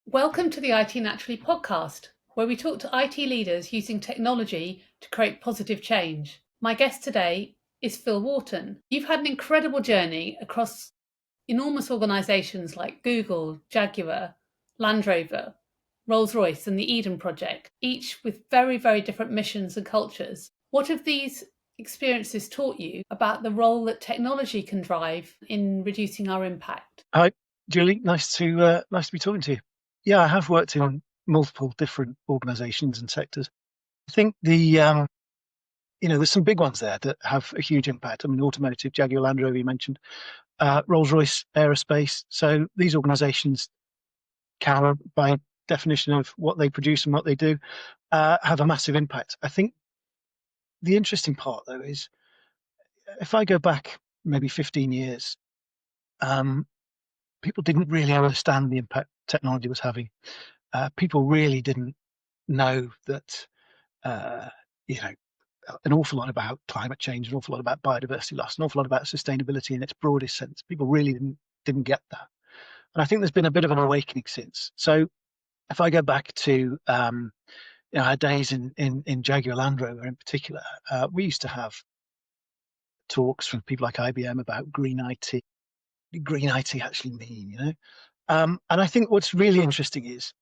Welcome to the IT Naturally podcast, where we talk to IT leaders using technology to create positive change. My guest today is Phil Wharton. You've had an incredible journey across enormous organisations like Google, Jaguar, Land Rover, Rolls-Royce, and the Eden Project, each with very, very different missions and cultures. What have these experiences taught you about the role that technology can drive in reducing our impact? Hi, Julie. Nice to be talking to you. Yeah, I have worked in multiple different organisations and sectors. I think there's some big ones there that have a huge impact. I mean, automotive, Jaguar Land Rover, you mentioned, Rolls-Royce Aerospace. So these organisations can, by definition of what they produce and what they do, have a massive impact. I think the interesting part, though, is if I go back maybe 15 years, people didn't really understand the impact technology was having. People really didn't know that, uh, you know, an awful lot about climate change, an awful lot about biodiversity loss, an awful lot about sustainability in its broadest sense. People really didn't get that. And I think there's been a bit of an awakening since. So if I go back to our days in Jaguar Land Rover in particular, we used to have talks from people like IBM about green IT. What did green IT actually mean? And I think what's really interesting is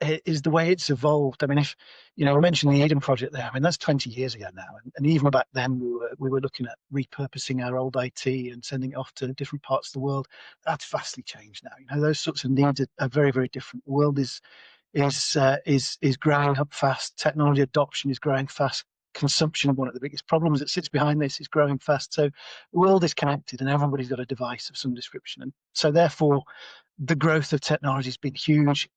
the way it's evolved. I mean, if I mentioned the Eden project there. I mean, that's 20 years ago now, and even back then, we were looking at repurposing our old IT and sending it off to different parts of the world. That's vastly changed now. Those sorts of needs are very, very different. The world is growing up fast. Technology adoption is growing fast. Consumption, one of the biggest problems that sits behind this, is growing fast. So the world is connected, and everybody's got a device of some description, and so therefore, the growth of technology has been huge,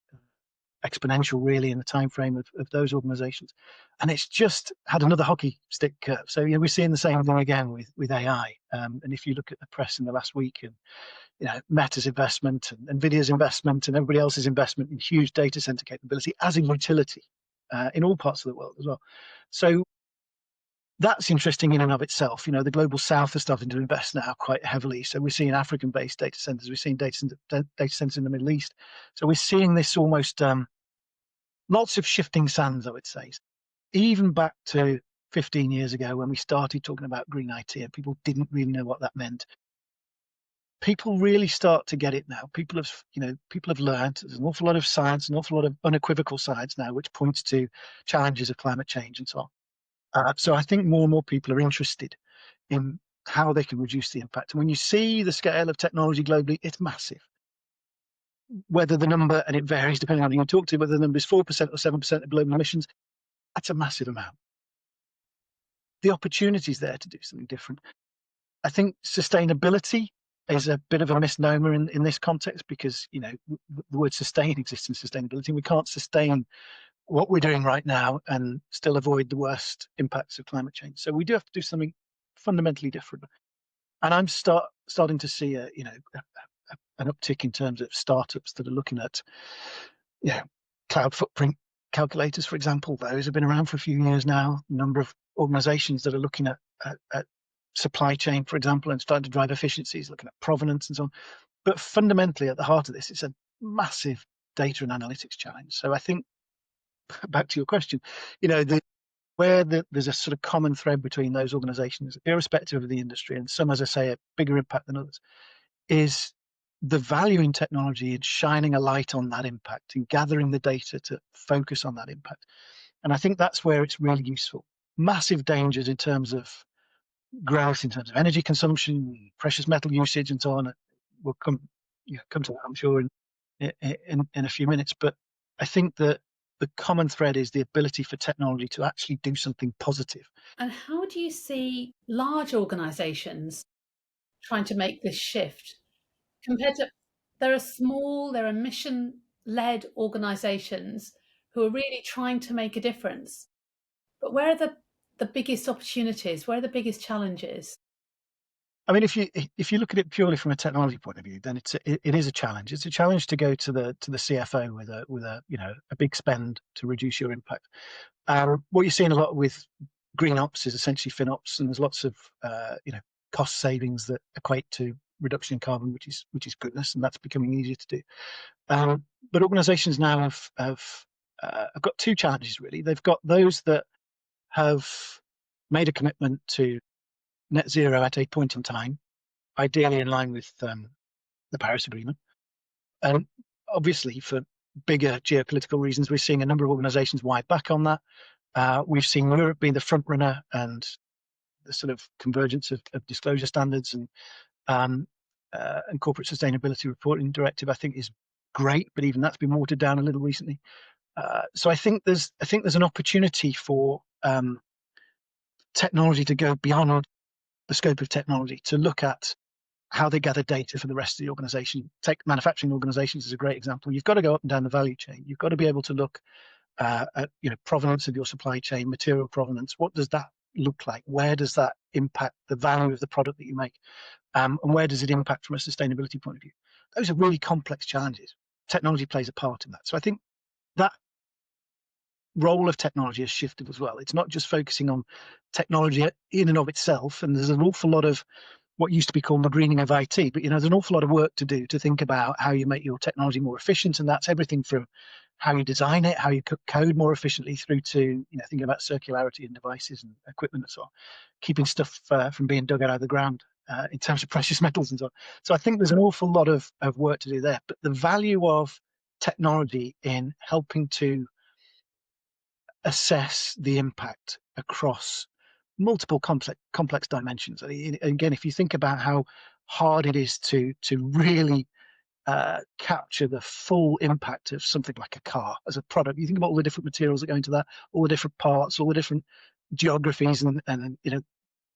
exponential really in the time frame of those organizations, and it's just had another hockey stick curve. So we're seeing the same thing again with AI, and if you look at the press in the last week, and Meta's investment and Nvidia's investment and everybody else's investment in huge data center capability as a utility in all parts of the world as well. So that's interesting in and of itself. The global south are starting to invest now quite heavily. So we're seeing African-based data centers. We're seeing data centers in the Middle East. So we're seeing this almost lots of shifting sands, I would say. Even back to 15 years ago when we started talking about green IT and people didn't really know what that meant. People really start to get it now. People have learned. There's an awful lot of science, an awful lot of unequivocal science now, which points to challenges of climate change and so on. So I think more and more people are interested in how they can reduce the impact. And when you see the scale of technology globally, it's massive. Whether the number, and it varies depending on who you talk to, whether the number is 4% or 7% of global emissions, that's a massive amount. The opportunity is there to do something different. I think sustainability is a bit of a misnomer in this context, because the word sustain exists in sustainability. We can't sustain what we're doing right now and still avoid the worst impacts of climate change. So we do have to do something fundamentally different. And I'm starting to see an uptick in terms of startups that are looking at cloud footprint calculators, for example. Those have been around for a few years now. A number of organizations that are looking at supply chain, for example, and starting to drive efficiencies, looking at provenance and so on. But fundamentally, at the heart of this, it's a massive data and analytics challenge. So I think, back to your question, there's a sort of common thread between those organizations, irrespective of the industry, and some, as I say, a bigger impact than others, is the value in technology and shining a light on that impact and gathering the data to focus on that impact. And I think that's where it's really useful. Massive dangers in terms of growth, in terms of energy consumption, precious metal usage, and so on. We'll come to that, I'm sure, in a few minutes. But I think that the common thread is the ability for technology to actually do something positive. And how do you see large organisations trying to make this shift compared to there are mission-led organisations who are really trying to make a difference? But where are the biggest opportunities? Where are the biggest challenges? I mean, if you look at it purely from a technology point of view, then it is a challenge. It's a challenge to go to the CFO with a big spend to reduce your impact. What you're seeing a lot with GreenOps is essentially FinOps, and there's lots of cost savings that equate to reduction in carbon, which is goodness, and that's becoming easier to do. But organisations now have got two challenges really. They've got those that have made a commitment to net zero at a point in time, ideally in line with the Paris Agreement. And obviously, for bigger geopolitical reasons, we're seeing a number of organisations wipe back on that. We've seen Europe being the front runner, and the sort of convergence of disclosure standards and corporate sustainability reporting directive, I think, is great, but even that's been watered down a little recently. So I think there's an opportunity for technology to go beyond the scope of technology, to look at how they gather data for the rest of the organization. Take manufacturing organizations as a great example. You've got to go up and down the value chain. You've got to be able to look at provenance of your supply chain, material provenance. What does that look like? Where does that impact the value of the product that you make? And where does it impact from a sustainability point of view? Those are really complex challenges. Technology plays a part in that. So I think that role of technology has shifted as well. It's not just focusing on technology in and of itself, and there's an awful lot of what used to be called the greening of IT, but there's an awful lot of work to do to think about how you make your technology more efficient, and that's everything from how you design it, how you code more efficiently, through to thinking about circularity in devices and equipment and so on, keeping stuff from being dug out of the ground in terms of precious metals and so on. So I think there's an awful lot of work to do there, but the value of technology in helping to assess the impact across multiple complex dimensions. Again, if you think about how hard it is to really capture the full impact of something like a car as a product, you think about all the different materials that go into that, all the different parts, all the different geographies, and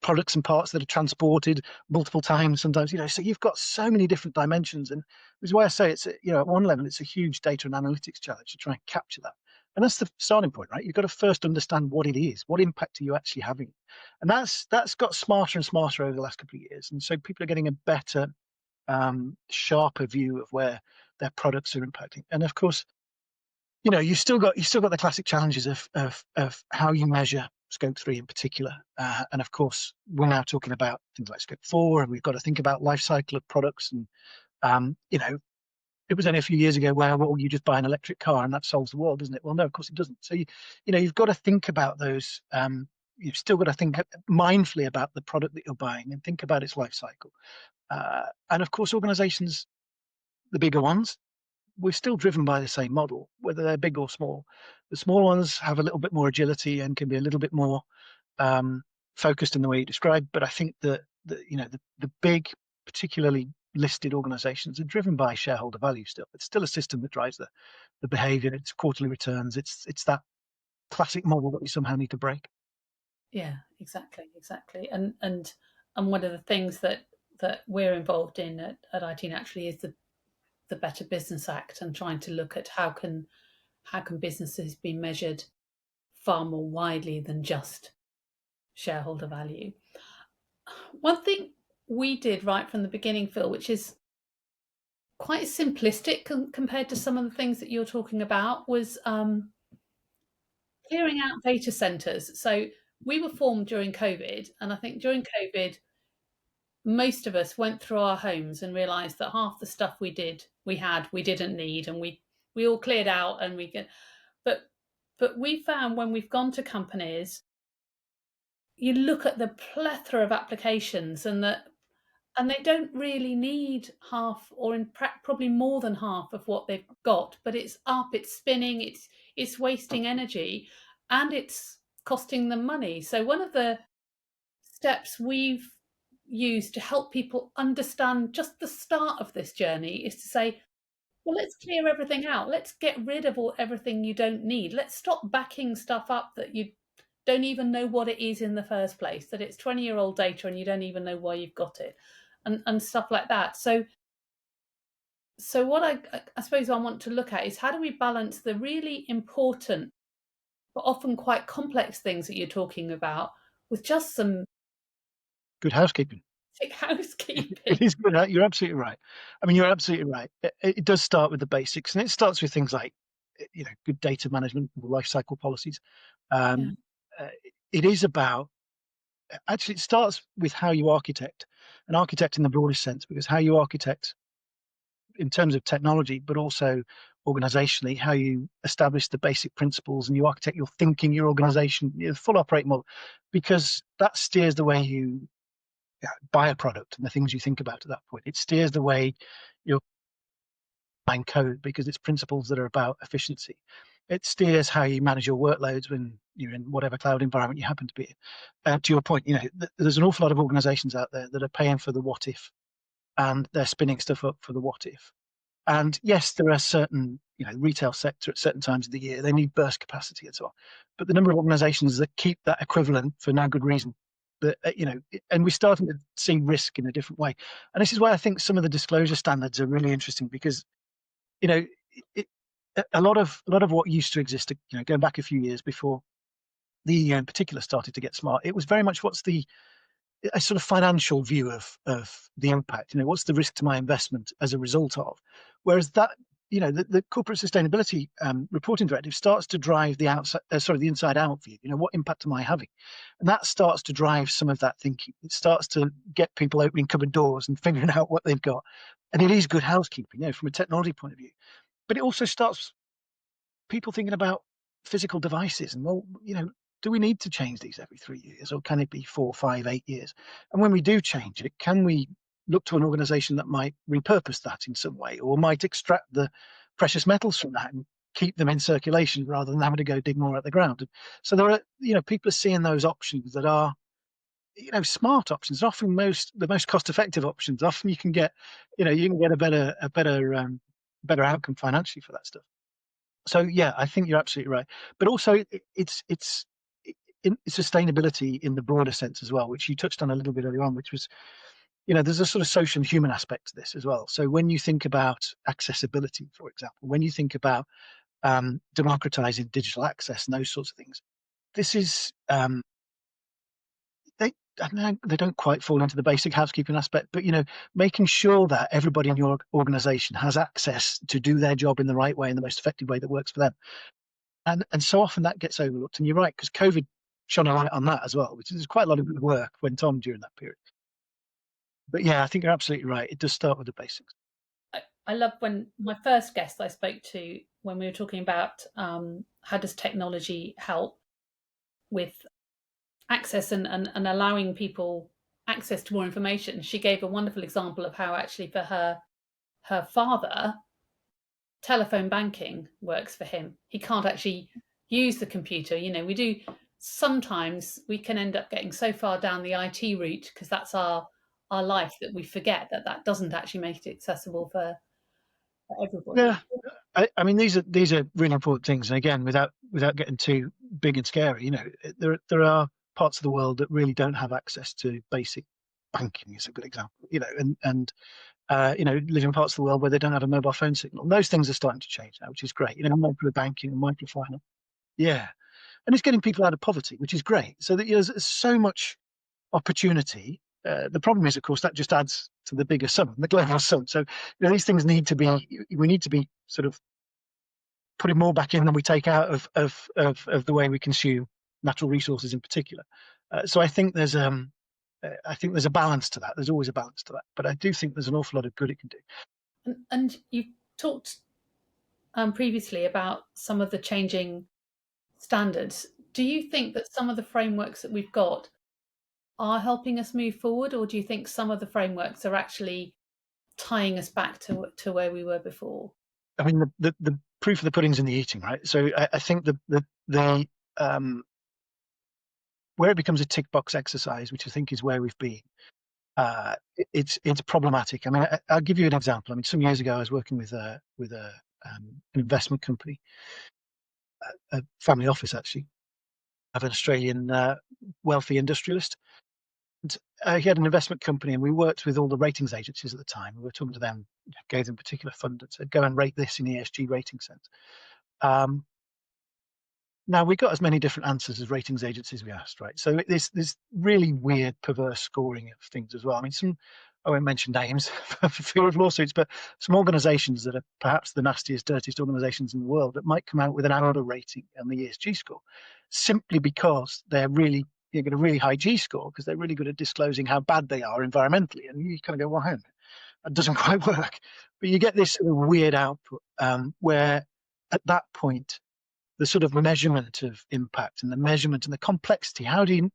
products and parts that are transported multiple times sometimes, so you've got so many different dimensions. And which is why I say it's, at one level, it's a huge data and analytics challenge to try and capture that. And that's the starting point, right? You've got to first understand what it is. What impact are you actually having? And that's got smarter and smarter over the last couple of years. And so people are getting a better, sharper view of where their products are impacting. And of course, you've still got the classic challenges of how you measure Scope 3 in particular. And of course, we're now talking about things like Scope 4, and we've got to think about life cycle of products. And, it was only a few years ago where, well, you just buy an electric car and that solves the world, doesn't it? Well, no, of course it doesn't. So, you've got to think about those. You've still got to think mindfully about the product that you're buying and think about its life cycle. And of course, organizations, the bigger ones, we're still driven by the same model, whether they're big or small. The small ones have a little bit more agility and can be a little bit more focused in the way you described. But I think that the big, particularly listed organizations, are driven by shareholder value still. It's still a system that drives the behavior. It's quarterly returns. It's that classic model that we somehow need to break. Yeah, exactly. And one of the things that we're involved in at IT Naturally is the Better Business Act, and trying to look at how can businesses be measured far more widely than just shareholder value. One thing we did right from the beginning, Phil, which is quite simplistic compared to some of the things that you're talking about, was clearing out data centers. So we were formed during COVID, and I think during COVID, most of us went through our homes and realized that half the stuff we didn't need, and we all cleared out, and but we found when we've gone to companies, you look at the plethora of applications, and they don't really need half, or probably more than half of what they've got, but it's spinning, it's wasting energy, and it's costing them money. So one of the steps we've used to help people understand just the start of this journey is to say, well, let's clear everything out. Let's get rid of everything you don't need. Let's stop backing stuff up that you don't even know what it is in the first place, that it's 20-year-old data and you don't even know why you've got it, and stuff like that. So what I suppose I want to look at is, how do we balance the really important but often quite complex things that you're talking about with just some Good housekeeping. housekeeping? It is good. You're absolutely right. I mean, you're absolutely right. It does start with the basics, and it starts with things like, good data management, life cycle policies. Yeah. It is about, actually, it starts with how you architect an architect in the broadest sense, because how you architect in terms of technology, but also organizationally, how you establish the basic principles and you architect your thinking, your organization, your full operating model, because that steers the way you buy a product and the things you think about at that point. It steers the way you're buying code because it's principles that are about efficiency. It steers how you manage your workloads when you're in whatever cloud environment you happen to be in. To your point, there's an awful lot of organizations out there that are paying for the what if, and they're spinning stuff up for the what if. And yes, there are certain, retail sector at certain times of the year, they need burst capacity and so on. But the number of organizations that keep that equivalent for no good reason, that, and we're starting to see risk in a different way. And this is why I think some of the disclosure standards are really interesting because, it, a lot of what used to exist, going back a few years before the EU in particular started to get smart, it was very much what's a sort of financial view of the impact. What's the risk to my investment as a result of? Whereas that, the corporate sustainability reporting directive starts to drive the inside out view. What impact am I having? And that starts to drive some of that thinking. It starts to get people opening cupboard doors and figuring out what they've got. And it is good housekeeping, from a technology point of view. But it also starts people thinking about physical devices and, well, do we need to change these every 3 years, or can it be 4, 5, 8 years? And when we do change it, can we look to an organization that might repurpose that in some way, or might extract the precious metals from that and keep them in circulation rather than having to go dig more at the ground? So there are, people are seeing those options that are, smart options, often the most cost-effective options. Often you can get a better outcome financially for that stuff. So yeah, I think you're absolutely right. But also it's in sustainability in the broader sense as well, which you touched on a little bit earlier on, which was, there's a sort of social and human aspect to this as well. So when you think about accessibility, for example, when you think about democratizing digital access and those sorts of things, this is they don't quite fall into the basic housekeeping aspect, but making sure that everybody in your organization has access to do their job in the right way, in the most effective way that works for them. And so often that gets overlooked. And you're right, because COVID shone a light on that as well, which is quite a lot of good work went on during that period. But yeah, I think you're absolutely right. It does start with the basics. I love when my first guest I spoke to, when we were talking about how does technology help with access and allowing people access to more information. She gave a wonderful example of how actually for her father, telephone banking works for him. He can't actually use the computer. Sometimes we can end up getting so far down the IT route because that's our life that we forget that doesn't actually make it accessible for everybody. Yeah, I mean these are really important things. And again, without getting too big and scary, there are parts of the world that really don't have access to basic banking. Is a good example. And live in parts of the world where they don't have a mobile phone signal. And those things are starting to change now, which is great. Micro banking and microfinance. Yeah, and it's getting people out of poverty, which is great. So that there's so much opportunity. The problem is, of course, that just adds to the bigger sum, the global sum. So these things we need to be sort of putting more back in than we take out of the way we consume natural resources in particular. So I think there's a balance to that. There's always a balance to that, but I do think there's an awful lot of good it can do. And you talked previously about some of the changing standards. Do you think that some of the frameworks that we've got are helping us move forward, or do you think some of the frameworks are actually tying us back to where we were before? I mean, the proof of the pudding's in the eating, right? So I think the where it becomes a tick box exercise, which I think is where we've been, it's problematic. I mean, I'll give you an example. I mean, some years ago, I was working with an investment company, a family office actually, of an Australian wealthy industrialist. And he had an investment company, and we worked with all the ratings agencies at the time. We were talking to them, gave them particular fund and said, go and rate this in ESG rating sense. Now, we got as many different answers as ratings agencies we asked, right? So there's really weird, perverse scoring of things as well. I mean, I won't mention names for fear of lawsuits, but some organizations that are perhaps the nastiest, dirtiest organizations in the world that might come out with an amber rating on the ESG score simply because they're really you get a really high G score because they're really good at disclosing how bad they are environmentally. And you kind of go, well, hang on, that doesn't quite work. But you get this sort of weird output where at that point, the sort of measurement of impact and the measurement and the complexity, how do you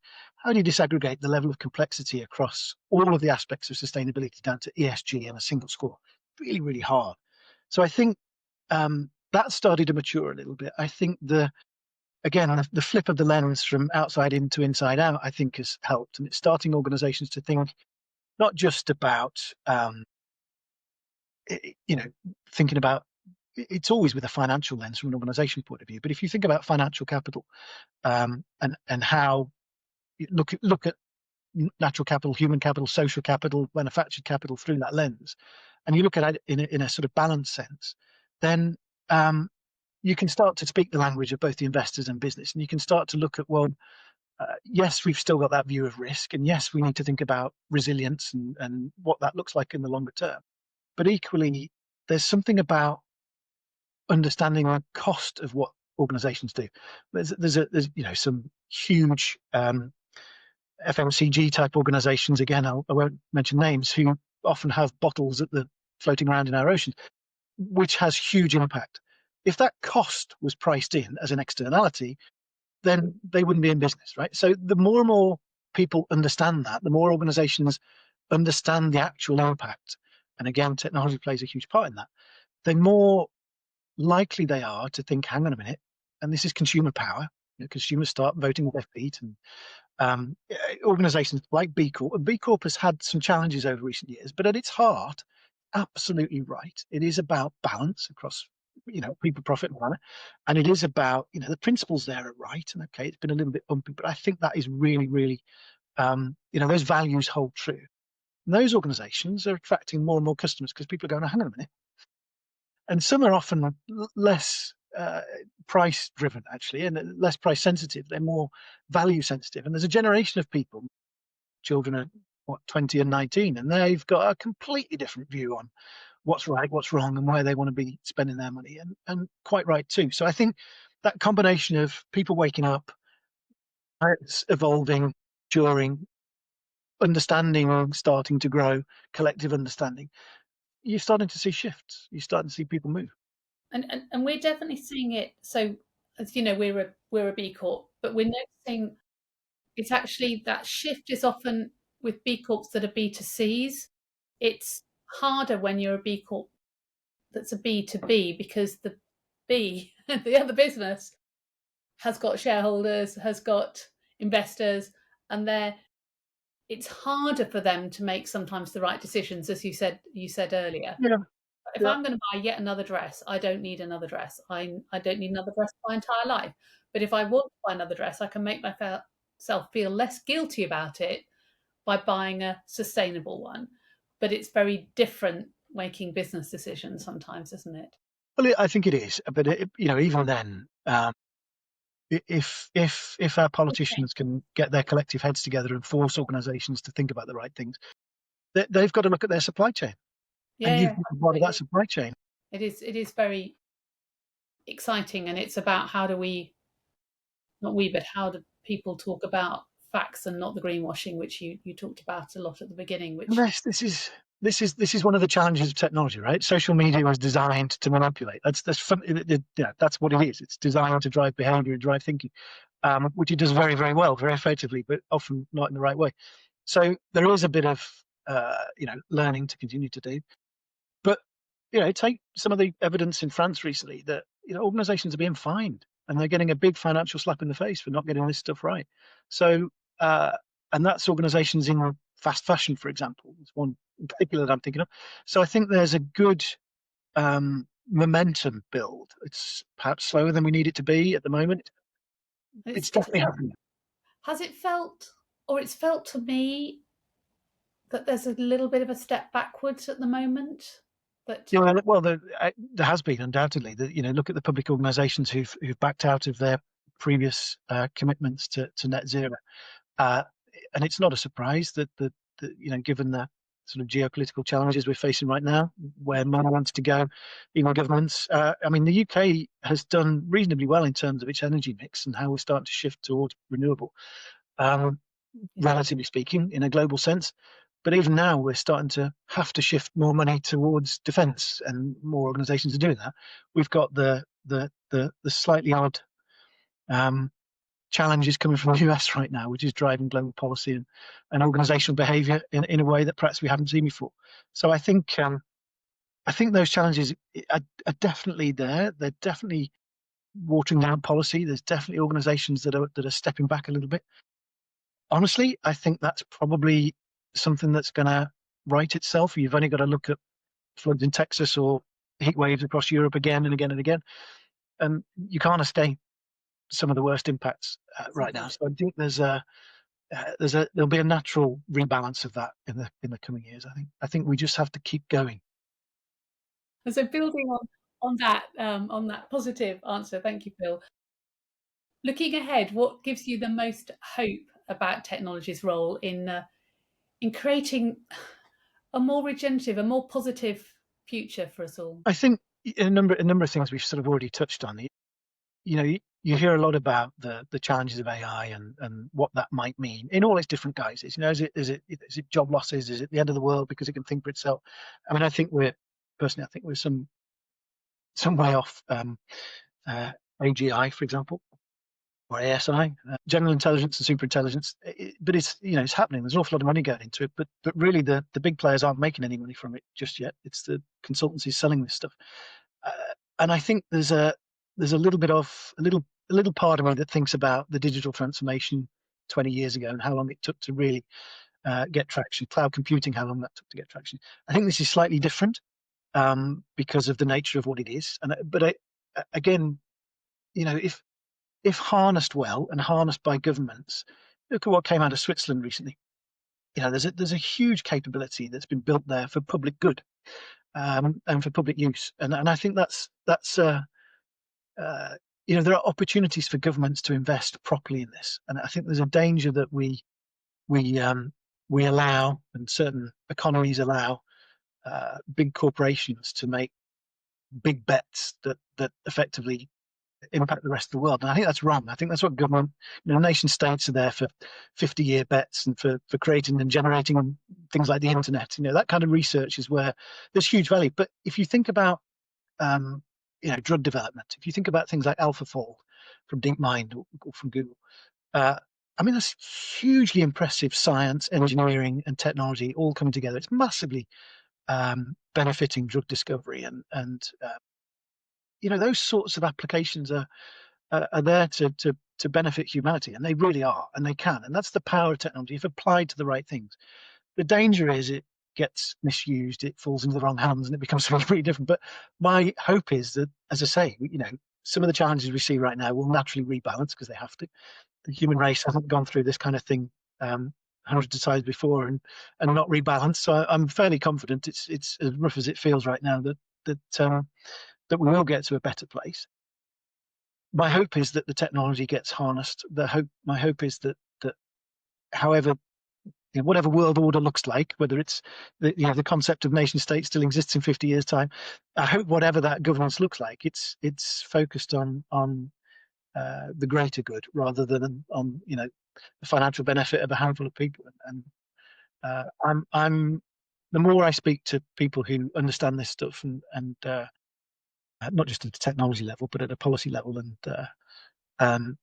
disaggregate the level of complexity across all of the aspects of sustainability down to ESG and a single score? Really, really hard. So I think that started to mature a little bit. I think the flip of the lens from outside in to inside out, I think, has helped. And it's starting organizations to think not just about, thinking about, it's always with a financial lens from an organization point of view. But if you think about financial capital and how you look at natural capital, human capital, social capital, manufactured capital through that lens, and you look at it in a sort of balanced sense, then you can start to speak the language of both the investors and business, and you can start to look at, well, yes, we've still got that view of risk, and yes, we need to think about resilience and what that looks like in the longer term. But equally, there's something about understanding the cost of what organizations do. There's some huge FMCG type organizations, again, I won't mention names, who often have bottles floating around in our oceans, which has huge impact. If that cost was priced in as an externality, then they wouldn't be in business, right? So the more and more people understand that, the more organizations understand the actual impact, and again, technology plays a huge part in that, the more likely they are to think, hang on a minute, and this is consumer power. Consumers start voting with their feet, and organizations like B Corp. B Corp has had some challenges over recent years, but at its heart, absolutely right. It is about balance across, people, profit, and planet, and it is about, the principles there are right. And okay, it's been a little bit bumpy, but I think that is really, really, those values hold true. And those organizations are attracting more and more customers because people are going, oh, hang on a minute. And some are often less price driven, actually, and less price sensitive. They're more value sensitive. And there's a generation of people, children are 20 and 19, and they've got a completely different view on what's right, what's wrong, and where they want to be spending their money, and quite right too. So I think that combination of people waking up, it's evolving, maturing, understanding starting to grow, collective understanding, you're starting to see shifts. You're starting to see people move. And we're definitely seeing it. So, as you know, we're a B Corp, but we're noticing it's actually that shift is often with B Corps that are B2Cs. It's harder when you're a B Corp that's a B2B, because the B, the other business, has got shareholders, has got investors, and it's harder for them to make sometimes the right decisions, as you said earlier. Yeah. If I'm going to buy yet another dress, I don't need another dress. I don't need another dress my entire life. But if I want to buy another dress, I can make myself feel less guilty about it by buying a sustainable one. But it's very different making business decisions sometimes, isn't it? Well, I think it is. But even then, if our politicians can get their collective heads together and force organisations to think about the right things, they've got to look at their supply chain. And you've got part of that supply chain. It is very exciting, and it's about how do people talk about facts and not the greenwashing, which you talked about a lot at the beginning. Which this is one of the challenges of technology, right? Social media was designed to manipulate. That's fun. That's what it is. It's designed to drive behaviour and drive thinking, which it does very, very well, very effectively, but often not in the right way. So there is a bit of learning to continue to do. But take some of the evidence in France recently that organisations are being fined and they're getting a big financial slap in the face for not getting this stuff right. So and that's organisations in fast fashion, for example. It's one in particular that I'm thinking of. So I think there's a good momentum build. It's perhaps slower than we need it to be at the moment. It's definitely happening. Has it felt, or it's felt to me, that there's a little bit of a step backwards at the moment? Well, there has been, undoubtedly. Look at the public organisations who've backed out of their previous commitments to net zero, and it's not a surprise that given the sort of geopolitical challenges we're facing right now, where money wants to go, governments. The UK has done reasonably well in terms of its energy mix and how we're starting to shift towards renewable. relatively speaking, in a global sense. But even now, we're starting to have to shift more money towards defence, and more organisations are doing that. We've got the slightly odd challenges coming from the US right now, which is driving global policy and organisational behaviour in a way that perhaps we haven't seen before. So I think those challenges are definitely there. They're definitely watering down policy. There's definitely organisations that are stepping back a little bit. Honestly, I think that's probably something that's going to right itself. You've only got to look at floods in Texas or heat waves across Europe again and again and again, and you can't escape some of the worst impacts right now. So I think there'll be a natural rebalance of that in the coming years. I think we just have to keep going. And so building on that positive answer, thank you, Phil. Looking ahead, what gives you the most hope about technology's role in creating a more regenerative, a more positive future for us all? I think a number of things we've sort of already touched on. You hear a lot about the challenges of AI and what that might mean in all its different guises. Is it job losses? Is it the end of the world because it can think for itself? I mean, I think we're some way off AGI, for example, or ASI, general intelligence and superintelligence. But it's happening. There's an awful lot of money going into it, but really the big players aren't making any money from it just yet. It's the consultancies selling this stuff, and I think there's a little part of me that thinks about the digital transformation 20 years ago and how long it took to really get traction. Cloud computing, how long that took to get traction. I think this is slightly different because of the nature of what it is. Again, if harnessed well and harnessed by governments, look at what came out of Switzerland recently. There's a huge capability that's been built there for public good and for public use, and I think that's there are opportunities for governments to invest properly in this, and I think there's a danger that we allow, and certain economies allow, big corporations to make big bets that effectively impact the rest of the world. And I think that's wrong. I think that's what government, nation states are there for 50-year bets and for creating and generating things like the internet. That kind of research is where there's huge value. But if you think about drug development, if you think about things like AlphaFold from DeepMind or from Google, that's hugely impressive science, engineering, and technology all coming together. It's massively benefiting drug discovery, and those sorts of applications are there to benefit humanity, and they really are, and they can, and that's the power of technology if applied to the right things. The danger is it gets misused, it falls into the wrong hands, and it becomes something really different. But my hope is that, as I say, some of the challenges we see right now will naturally rebalance because they have to. The human race hasn't gone through this kind of thing hundreds of times before and not rebalanced. So I'm fairly confident. It's as rough as it feels right now that we will get to a better place. My hope is that the technology gets harnessed. My hope is that however, whatever world order looks like, whether it's the concept of nation state still exists in 50 years' time, I hope whatever that governance looks like, it's focused on the greater good rather than on the financial benefit of a handful of people. And I'm the more I speak to people who understand this stuff and not just at the technology level, but at a policy level, and the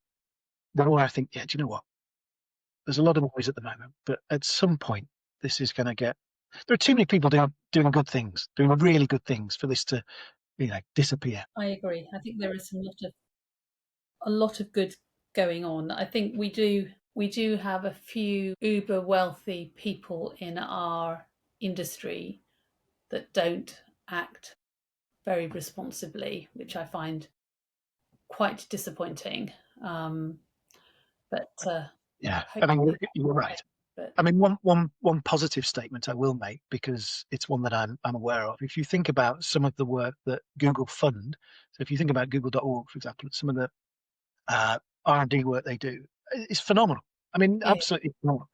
more I think, do you know what? There's a lot of noise at the moment, but at some point, this is going to get. There are too many people doing good things, doing really good things for this to, disappear. I agree. I think there is a lot of good going on. I think we do have a few uber wealthy people in our industry that don't act very responsibly, which I find quite disappointing. Yeah, I mean, you're right. But I mean, one positive statement I will make, because it's one that I'm aware of. If you think about some of the work that Google fund, so if you think about Google.org, for example, some of the R&D work they do is phenomenal. I mean, absolutely phenomenal.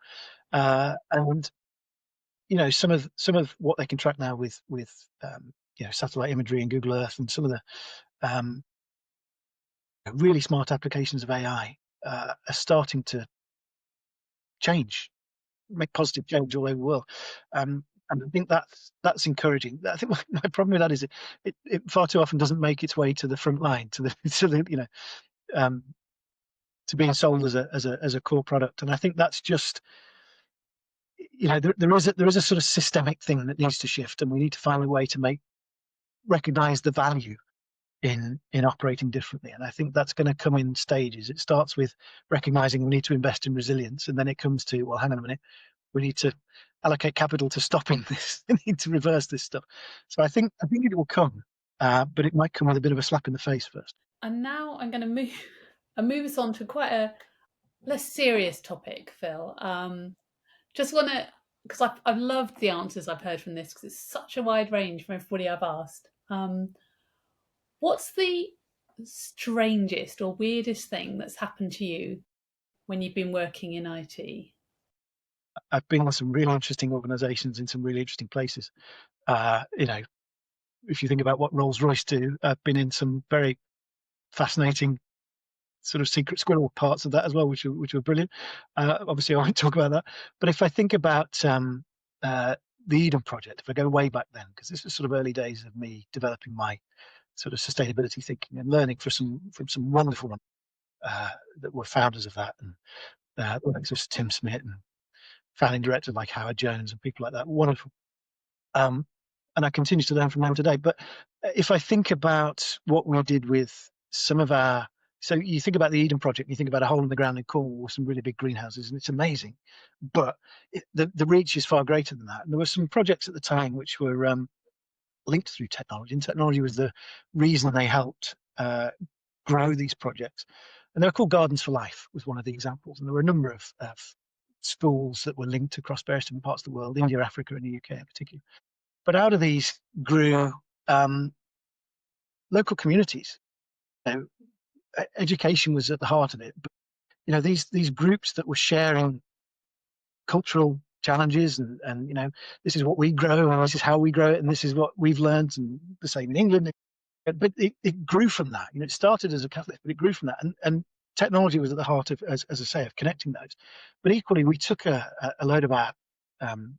And some of what they can track now with satellite imagery and Google Earth, and some of the really smart applications of AI are starting to change, make positive change all over the world. And I think that's encouraging. I think my problem with that is it far too often doesn't make its way to the front line, to the to being sold as a core product. And I think that's just, there is a sort of systemic thing that needs to shift, and we need to find a way to recognize the value in operating differently. And I think that's going to come in stages. It starts with recognizing we need to invest in resilience, and then it comes to, well, hang on a minute, we need to allocate capital to stopping this. We need to reverse this stuff. So I think it will come, but it might come with a bit of a slap in the face first. And now I'm going to move us on to quite a less serious topic, Phil. Just want to, because I've loved the answers I've heard from this, because it's such a wide range from everybody I've asked. What's the strangest or weirdest thing that's happened to you when you've been working in IT? I've been on some really interesting organizations in some really interesting places. If you think about what Rolls-Royce do, I've been in some very fascinating sort of secret squirrel parts of that as well, which were brilliant. Obviously, I won't talk about that. But if I think about the Eden project, if I go way back then, because this was sort of early days of me developing my sort of sustainability thinking and learning from some wonderful ones that were founders of that, and like Tim Smith and founding directors like Howard Jones and people like that. Wonderful. And I continue to learn from them today. But if I think about what we did with some of so you think about the Eden project, you think about a hole in the ground in Cornwall with some really big greenhouses, and it's amazing. But the reach is far greater than that. And there were some projects at the time which were linked through technology, and technology was the reason they helped grow these projects. And they were called Gardens for Life, was one of the examples. And there were a number of schools that were linked across various different parts of the world, India, Africa, and the UK in particular. But out of these grew local communities. Education was at the heart of it. But, these groups that were sharing cultural challenges and this is what we grow, and this is how we grow it, and this is what we've learned, and the same in England. But it grew from that. It started as a catalyst, but it grew from that. And technology was at the heart of, as I say, of connecting those. But equally, we took a load of our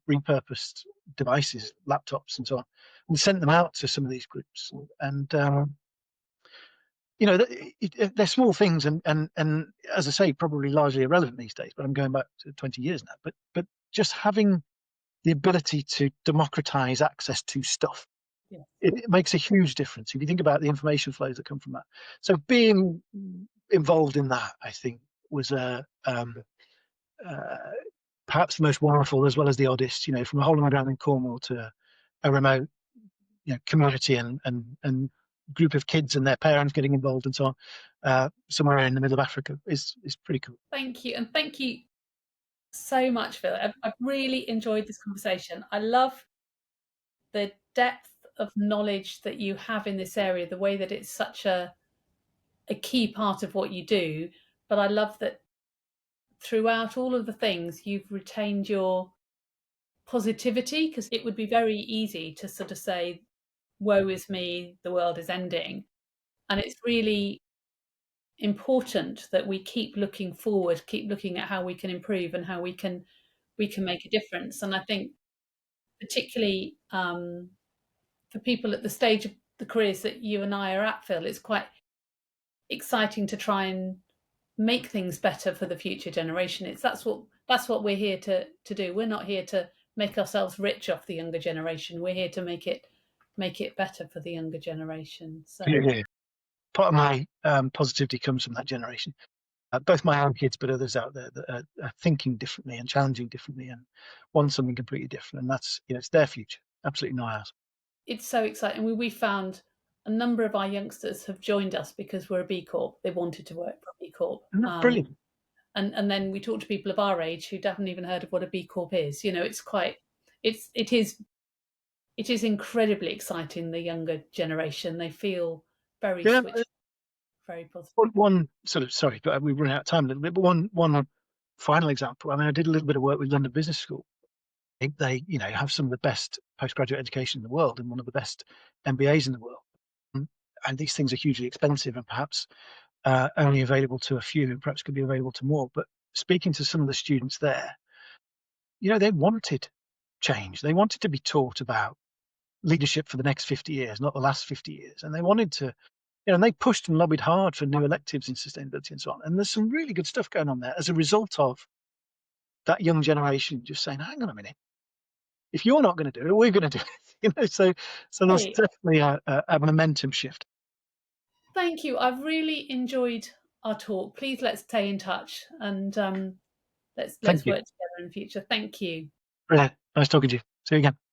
repurposed devices, laptops and so on, and sent them out to some of these groups. And they're small things, and as I say, probably largely irrelevant these days. But I'm going back to 20 years now. But just having the ability to democratize access to stuff, it makes a huge difference if you think about the information flows that come from that. So being involved in that, I think, was perhaps the most wonderful, as well as the oddest. From a hole in the ground in Cornwall to a remote community and group of kids and their parents getting involved and so on, somewhere in the middle of Africa is pretty cool. Thank you. And thank you so much, Phil. I've really enjoyed this conversation. I love the depth of knowledge that you have in this area, the way that it's such a key part of what you do. But I love that throughout all of the things, you've retained your positivity, because it would be very easy to sort of say, woe is me, the world is ending. And it's really important that we keep looking forward, keep looking at how we can improve and how we can make a difference. And I think particularly for people at the stage of the careers that you and I are at, Phil, it's quite exciting to try and make things better for the future generation. That's what we're here to do. We're not here to make ourselves rich off the younger generation. We're here to make it better for the younger generation. So yeah. Part of my positivity comes from that generation. Both my own kids, but others out there that are thinking differently and challenging differently and want something completely different. And that's, it's their future, absolutely not ours. It's so exciting. We found a number of our youngsters have joined us because we're a B Corp. They wanted to work for a B Corp. Brilliant. And then we talk to people of our age who haven't even heard of what a B Corp is. It is incredibly exciting, the younger generation. They feel very switched, very positive. One sort of, sorry, but we've run out of time a little bit, but one final example. I mean, I did a little bit of work with London Business School. They have some of the best postgraduate education in the world and one of the best MBAs in the world. And these things are hugely expensive and perhaps only available to a few, and perhaps could be available to more. But speaking to some of the students there, they wanted change. They wanted to be taught about leadership for the next 50 years, not the last 50 years. And they wanted to, and they pushed and lobbied hard for new electives in sustainability and so on. And there's some really good stuff going on there as a result of that young generation just saying, hang on a minute, if you're not going to do it, we're going to do it. So there's Hey, definitely a momentum shift. thank you. I've really enjoyed our talk. Please let's stay in touch and let's Thank you. work together in the future. Thank you. Brilliant. Nice talking to you. See you again.